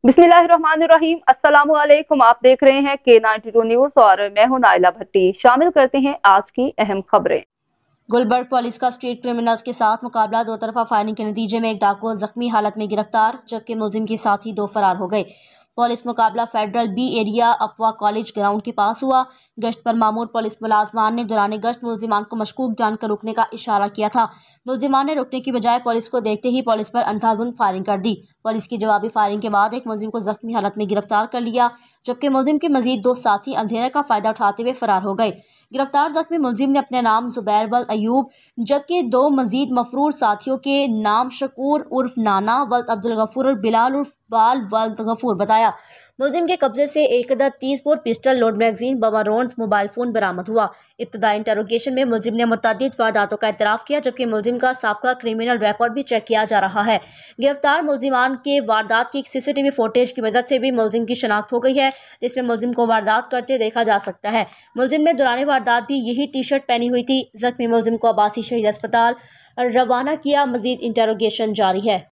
बिस्मिल्लाहिर्रहमानिर्रहीम। अस्सलामुअलैकुम। आप देख रहे हैं K92 न्यूज और मैं हूं नाइला भट्टी। शामिल करते हैं आज की अहम खबरें। गुलबर्ग पुलिस का स्ट्रीट क्रिमिनल्स के साथ मुकाबला। दो तरफा फायरिंग के नतीजे में एक डाकू जख्मी हालत में गिरफ्तार, जबकि मुलजिम के साथ ही दो फरार हो गए। पुलिस मुकाबला फेडरल बी एरिया अफवा कॉलेज ग्राउंड के पास हुआ। गश्त पर मामूर पुलिस मुलाजमान ने दौरान गश्त मुलजिमान को मशकूक जानकर रुकने का इशारा किया था। मुलजिमान ने रुकने की बजाय पुलिस को देखते ही पुलिस पर अंधाधुंध फायरिंग कर दी। पुलिस की जवाबी फायरिंग के बाद एक मुलजिम को जख्मी हालत में गिरफ्तार कर लिया, जबकि मुलजिम के मजीद दो साथी अंधेरे का फायदा उठाते हुए फरार हो गए। गिरफ्तार जख्मी मुलजिम ने अपने नाम जुबैर वल अयूब, जबकि दो मजीद मफरूर साथियों के नाम शकूर उर्फ नाना वल्द अब्दुल गफूर और बिलाल उर्फ बाल वल्द गफूर बताया। मुलजिम के कब्जे से एक अदद 30 बोर पिस्टल, लोड मैगजीन, बमा रोन्स, मोबाइल फोन बरामद हुआ। इब्तदाई इंटरोगेशन में मुलजिम ने मुतअद्दिद वारदातों का इतराफ़ किया, जबकि मुलजिम का साबका क्रिमिनल रिकॉर्ड भी चेक किया जा रहा है। गिरफ्तार मुलजिमान के वारदात की CCTV फुटेज की मदद से भी मुलजिम की शनाख्त हो गई है, जिसमें मुलजिम को वारदात करते देखा जा सकता है। मुलजिम ने दौरान वारदात भी यही टी-शर्ट पहनी हुई थी। जख्मी मुलजिम को अब्बासी शहीद अस्पताल रवाना किया। मजीद इंटरोगेशन जारी है।